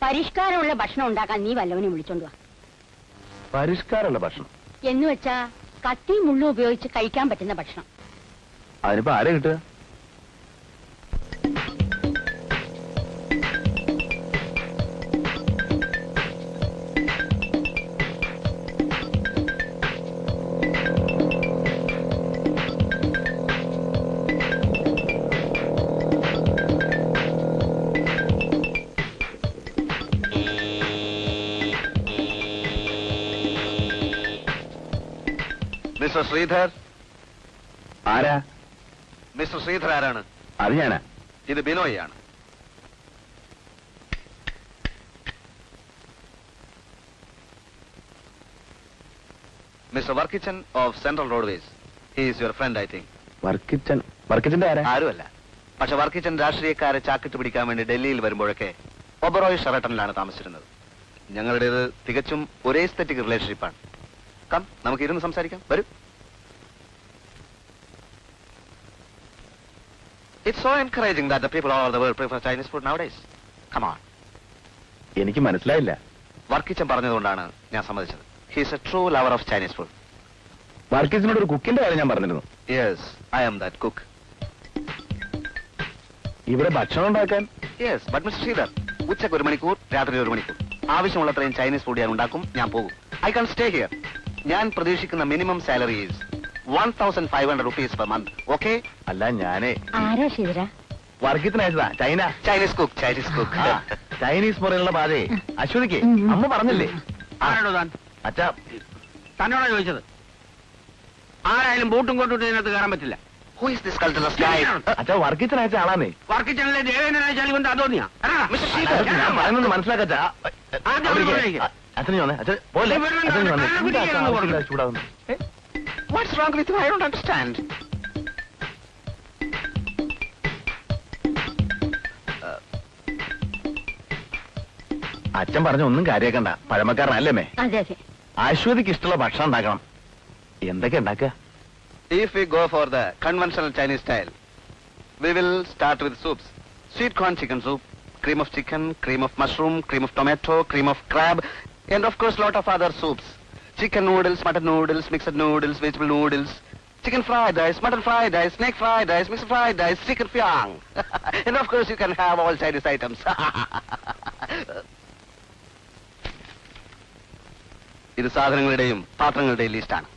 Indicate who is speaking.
Speaker 1: പരിഷ്കാരമുള്ള ഭക്ഷണം ഉണ്ടാക്കാൻ നീ വല്ലവനെ വിളിച്ചോണ്ട് വാ.
Speaker 2: പരിഷ്കാരമുള്ള ഭക്ഷണം
Speaker 1: എന്ന് വെച്ചാ കത്തി മുള്ളും ഉപയോഗിച്ച് കഴിക്കാൻ പറ്റുന്ന ഭക്ഷണം.
Speaker 2: അതിനിപ്പോ ആരെ കിട്ടുക?
Speaker 3: മിസ്റ്റർ ശ്രീധർ.
Speaker 2: ആരാ?
Speaker 3: മിസ്റ്റർ ശ്രീധർ ആരാണ്?
Speaker 2: അത് ഞാനാ.
Speaker 3: ഇത് ബിനോയാണ്. Mister Varkichan of central roadways. He is your friend I think.
Speaker 2: വർക്കിച്ചന്റെ ആരാ?
Speaker 3: ആരുമല്ല. പക്ഷെ വർക്കിച്ചൻ രാഷ്ട്രീയക്കാരെ ചാക്കിട്ട് പിടിക്കാൻ വേണ്ടി ഡൽഹിയിൽ വരുമ്പോഴൊക്കെ ഒബറോയ് ഷെറട്ടനിലാണ് താമസിച്ചിരുന്നത്. ഞങ്ങളുടേത് തികച്ചും ഒരേ എസ്തെറ്റിക് റിലേഷൻഷിപ്പാണ്. കം, നമുക്ക് ഇരുന്ന് സംസാരിക്കാം. വരൂ. It's so encouraging that the people all over the world prefer Chinese food nowadays. Come on.
Speaker 2: എനിക്ക് മനസ്സിലായില്ല.
Speaker 3: വർക്കിച്ചൻ പറഞ്ഞതുകൊണ്ടാണ് ഞാൻ സമ്മതിച്ചത്. He is a true lover of Chinese food.
Speaker 2: വർക്കിച്ചനോട് ഒരു കുക്കിന്റെ കാര്യം ഞാൻ പറഞ്ഞിരുന്നു.
Speaker 3: Yes, I am that cook.
Speaker 2: ഇവിടെ ഭക്ഷണം ഉണ്ടാക്കാൻ?
Speaker 3: Yes, but Mr. Sridhar, ഉച്ചക്ക് 1 മണിക്കൂർ, രാത്രി 1 മണിക്കൂർ. ആവശ്യമുള്ളത്രയും ചൈനീസ് ഫുഡ് ഞാൻ ഉണ്ടാക്കും. ഞാൻ പോകും. I can stay here. ഞാൻ പ്രതീക്ഷിക്കുന്ന minimum salary is 1,500 rupees per month. Okay?
Speaker 2: അല്ല, ഞാനേ.
Speaker 1: ആരാ ശ്രീധര?
Speaker 2: വർക്കിച്ചനയച്ചതാ.
Speaker 3: Chinese cook.
Speaker 2: ചൈനീസ് മുറയിലുള്ള പാചകേ. അശ്വതിക്ക് അമ്മ പറഞ്ഞില്ലേ?
Speaker 4: ആരാണോ താൻ?
Speaker 2: അച്ഛാ,
Speaker 4: തന്നോടാ ചോദിച്ചത്. ആരായാലും ബൂട്ടും കൊണ്ടിട്ട് ഇതിനകത്ത് കയറാൻ പറ്റില്ല.
Speaker 3: Who is this cultureless guy?
Speaker 2: അച്ഛാ, വർക്കിച്ചനയച്ച ആളാന്നേ.
Speaker 4: വർക്കിച്ചനിലെ ദേവേന്ദ്രനായ ചളി കൊണ്ട് അതോന്നിയാ.
Speaker 3: Mr. Sridhar,
Speaker 2: ഞാൻ പറയുന്നത് മനസ്സിലാക്കച്ചാ. അച്ഛനെ വന്നേ. അച്ഛൻ പോലെ. അച്ഛനെ വന്നേ. ചൂടാവുന്നു.
Speaker 3: what's wrong with you? I don't understand.
Speaker 2: അച്ഛൻ പറഞ്ഞ ഒന്നും കാര്യാക്കണ്ട. പഴമക്കാരനല്ലേ?
Speaker 1: അതെ അതെ.
Speaker 2: അശ്വതിക്ക് ഇഷ്ടമുള്ള ഭക്ഷണം ഉണ്ടാക്കണം. എന്തൊക്കെ ഉണ്ടാക്കുക?
Speaker 3: If we go for the conventional Chinese style, we will start with soups. Sweet corn chicken soup, cream of chicken, cream of mushroom, cream of tomato, cream of crab, and of course lot of other soups. Chicken noodles, mutton noodles, mixed noodles, vegetable noodles, chicken fried rice, mutton fried rice, snake fried rice, mixed fried rice, chicken fyang. And of course you can have all Chinese items. ഇത് സാധനങ്ങളുടെയും പാത്രങ്ങളുടെയും ലിസ്റ്റാണ്.